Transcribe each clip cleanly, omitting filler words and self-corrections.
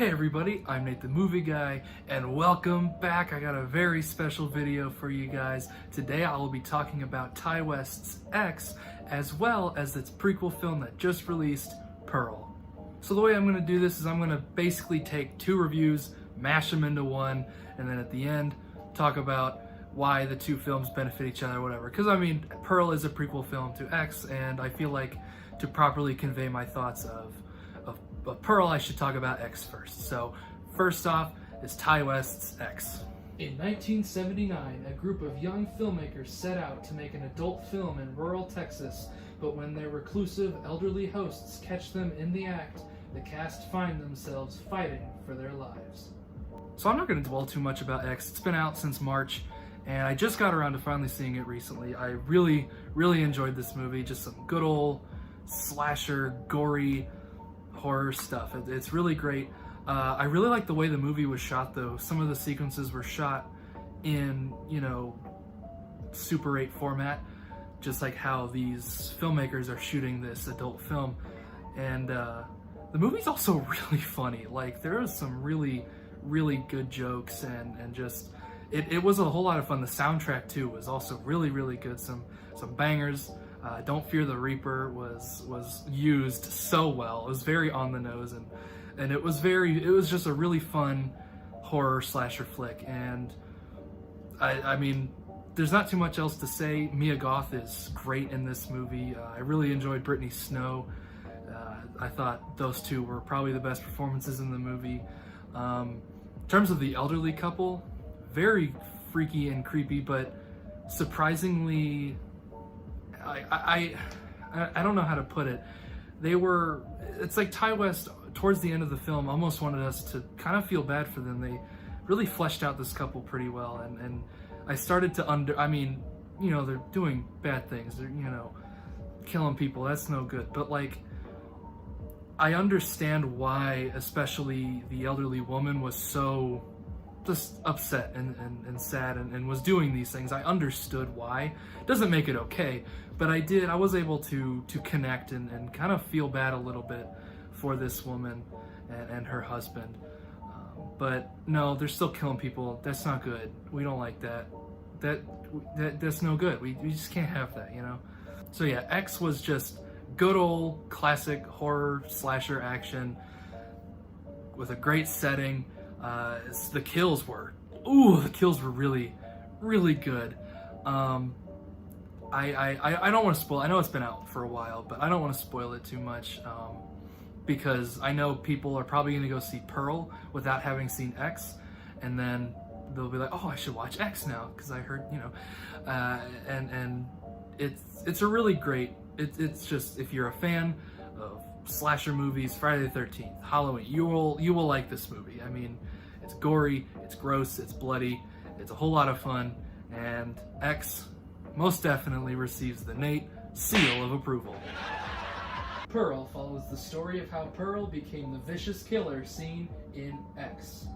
Hey everybody, I'm Nate the Movie Guy, and welcome back. I got a very special video for you guys. Today I will be talking about Ti West's X, as well as its prequel film that just released, Pearl. So the way I'm going to do this is I'm going to basically take two reviews, mash them into one, and then at the end talk about why the two films benefit each other, whatever. Because I mean, Pearl is a prequel film to X, and I feel like to properly convey my thoughts of Pearl, I should talk about X first. So first off is Ti West's X. In 1979, a group of young filmmakers set out to make an adult film in rural Texas, but when their reclusive elderly hosts catch them in the act, the cast find themselves fighting for their lives. So I'm not going to dwell too much about X. It's been out since March, and I just got around to finally seeing it recently. I really enjoyed this movie. Just some good old slasher, gory horror stuff. It's really great. I really like the way the movie was shot, though. Some of the sequences were shot in, Super 8 format, just like how these filmmakers are shooting this adult film. And the movie's also really funny. Like, there is some really good jokes, and just it was a whole lot of fun. The soundtrack too was also really good. Some bangers. Don't Fear the Reaper was used so well. It was very on the nose, and it was just a really fun horror slasher flick. And I mean, there's not too much else to say. Mia Goth is great in this movie. I really enjoyed Brittany Snow. I thought those two were probably the best performances in the movie. In terms of the elderly couple, very freaky and creepy, but surprisingly, I don't know how to put it. It's like Ti West, towards the end of the film, almost wanted us to kind of feel bad for them. They really fleshed out this couple pretty well, and I started to they're doing bad things. They're, killing people. That's no good. But like, I understand why, especially the elderly woman was so just upset and sad and was doing these things. I understood why. Doesn't make it okay, but I was able to connect and kind of feel bad a little bit for this woman and her husband. But no, they're still killing people. That's not good. We don't like that. That's no good. We just can't have that, So yeah, X was just good old classic horror slasher action with a great setting. The kills were really good. I don't want to spoil. I know it's been out for a while, but I don't want to spoil it too much, because I know people are probably going to go see Pearl without having seen X, and then they'll be like, oh, I should watch X now because I heard, and it's a really great. It's just, if you're a fan of slasher movies, Friday the 13th, Halloween, you will like this movie. I mean, it's gory, it's gross, it's bloody, it's a whole lot of fun, and X most definitely receives the Nate seal of approval. Pearl follows the story of how Pearl became the vicious killer seen in X.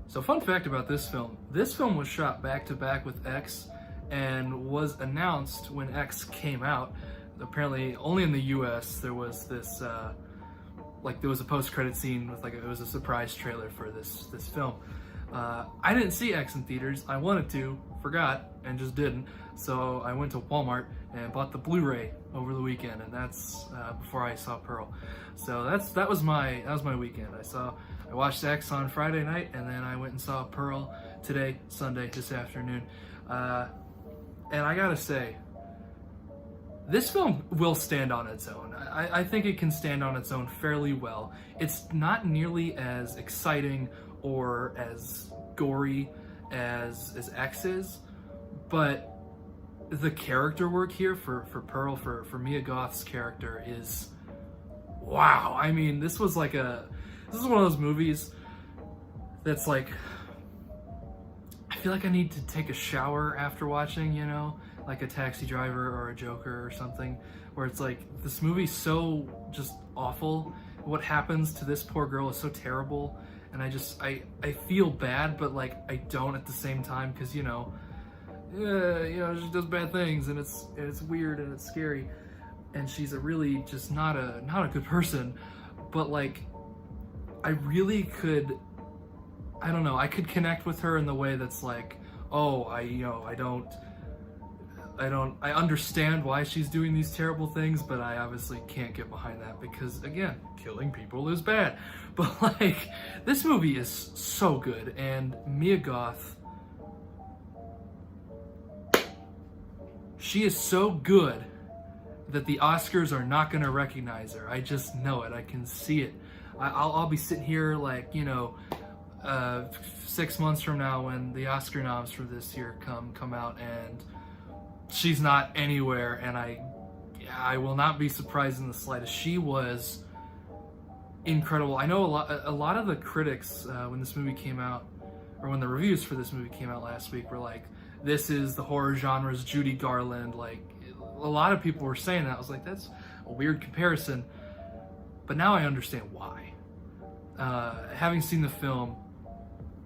So fun fact about this film was shot back to back with X and was announced when X came out. Apparently only in the US there was this there was a post-credit scene with it was a surprise trailer for this film. I didn't see X in theaters. I wanted to, forgot, and just didn't. So I went to Walmart and bought the Blu-ray over the weekend, and that's before I saw Pearl. So that was my weekend. I watched X on Friday night, and then I went and saw Pearl today, Sunday, this afternoon. And I gotta say, this film will stand on its own. I think it can stand on its own fairly well. It's not nearly as exciting or as gory as X is, but the character work here for Pearl, for Mia Goth's character is wow. I mean, this is one of those movies that's like, I feel like I need to take a shower after watching, like a Taxi Driver or a Joker or something, where it's like, this movie's so just awful. What happens to this poor girl is so terrible, and I feel bad, but like I don't at the same time, because she does bad things, and it's weird and it's scary, and she's a really just not a good person. But like, I really could, I don't know, I could connect with her in the way that's like, oh, I understand why she's doing these terrible things, but I obviously can't get behind that because, again, killing people is bad. But like, this movie is so good, and Mia Goth, she is so good that the Oscars are not going to recognize her. I just know it. I can see it. I'll be sitting here like, 6 months from now when the Oscar noms for this year come out, and she's not anywhere, and I will not be surprised in the slightest. She was incredible. I know a lot of the critics when this movie came out, or when the reviews for this movie came out last week, were like, this is the horror genre's Judy Garland. Like, a lot of people were saying that. I was like, that's a weird comparison, but now I understand why. Having seen the film,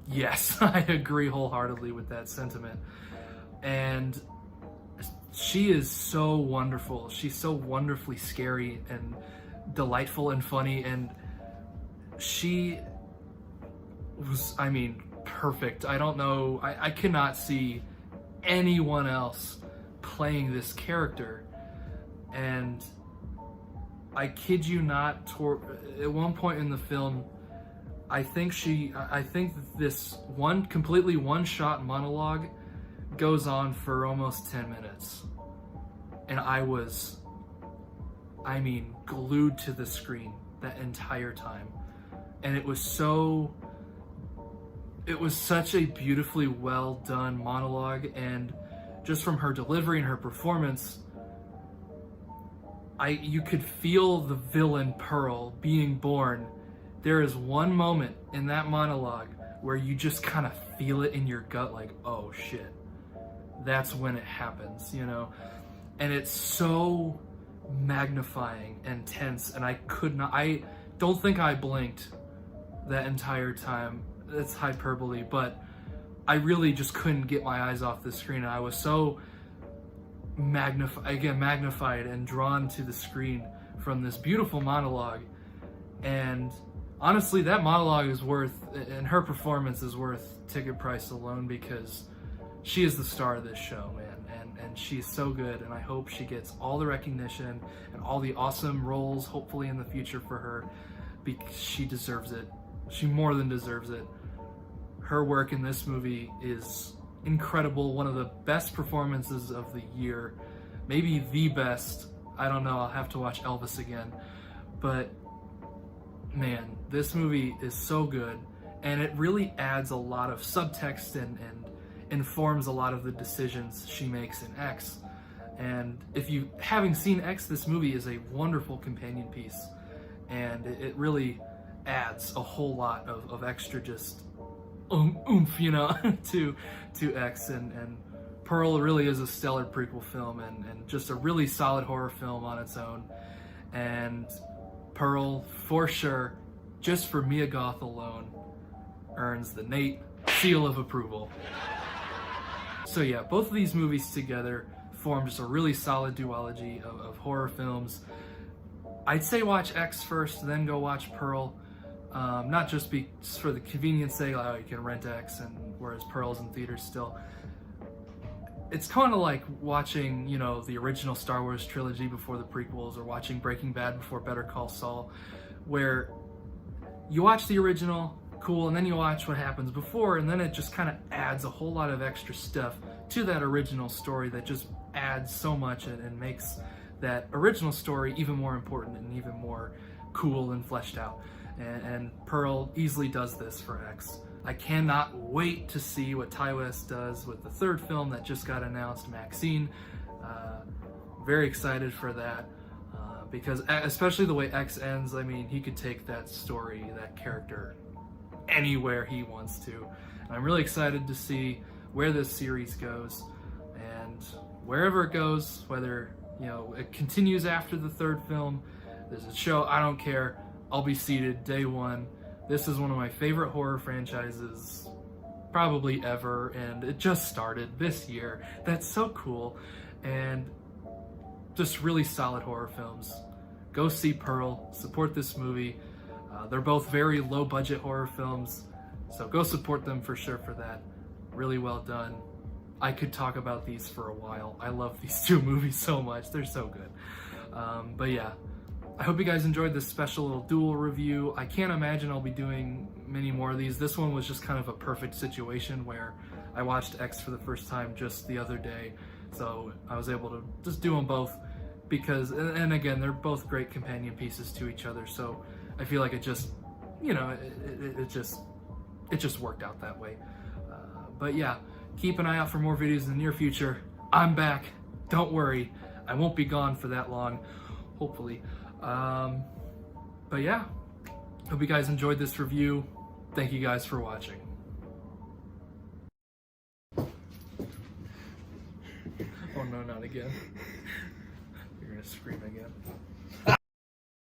yes, I agree wholeheartedly with that sentiment. And she is so wonderful. She's so wonderfully scary and delightful and funny, and she was, perfect. I don't know, I cannot see anyone else playing this character. And I kid you not, at one point in the film, I think this completely one-shot monologue goes on for almost 10 minutes. And I was, glued to the screen that entire time. And it was such a beautifully well done monologue, and just from her delivery and her performance, you could feel the villain Pearl being born. There is one moment in that monologue where you just kind of feel it in your gut, like, oh shit, that's when it happens, And it's so magnifying and tense, and I don't think I blinked that entire time. That's hyperbole, but I really just couldn't get my eyes off the screen. And I was so magnified and drawn to the screen from this beautiful monologue. And honestly, that monologue is and her performance is worth ticket price alone, because she is the star of this show, man. And she's so good, and I hope she gets all the recognition and all the awesome roles, hopefully in the future, for her, because she deserves it. She more than deserves it. Her work in this movie is incredible. One of the best performances of the year, maybe the best. I don't know, I'll have to watch Elvis again. But man, this movie is so good, and it really adds a lot of subtext and informs a lot of the decisions she makes in X. And if you haven't seen X, this movie is a wonderful companion piece, and it really adds a whole lot of extra just oomph, to X. And Pearl really is a stellar prequel film, and just a really solid horror film on its own. And Pearl, for sure, just for Mia Goth alone, earns the Nate seal of approval. So yeah, both of these movies together form just a really solid duology of horror films. I'd say watch X first, then go watch Pearl. Not just for the convenience sake, you can rent X, and whereas Pearl's in theaters still. It's kind of like watching, the original Star Wars trilogy before the prequels, or watching Breaking Bad before Better Call Saul, where you watch the original, cool, and then you watch what happens before, and then it just kind of adds a whole lot of extra stuff to that original story that just adds so much and makes that original story even more important and even more cool and fleshed out. And Pearl easily does this for X. I cannot wait to see what Ti West does with the third film that just got announced, Maxine. Very excited for that, because especially the way X ends, he could take that story, that character, anywhere he wants to. And I'm really excited to see where this series goes, and wherever it goes, whether it continues after the third film, there's a show, I don't care. I'll be seated day one. This is one of my favorite horror franchises probably ever, and it just started this year. That's so cool. And just really solid horror films. Go see Pearl, support this movie. They're both very low budget horror films, so go support them for sure for that. Really well done. I could talk about these for a while. I love these two movies so much. They're so good. But yeah, I hope you guys enjoyed this special little dual review. I can't imagine I'll be doing many more of these. This one was just kind of a perfect situation where I watched X for the first time just the other day. So I was able to just do them both because, and again, they're both great companion pieces to each other. So I feel like it just, you know, it just worked out that way. But yeah, keep an eye out for more videos in the near future. I'm back. Don't worry. I won't be gone for that long, hopefully. But yeah, hope you guys enjoyed this review. Thank you guys for watching. Oh no, not again. You're gonna scream again.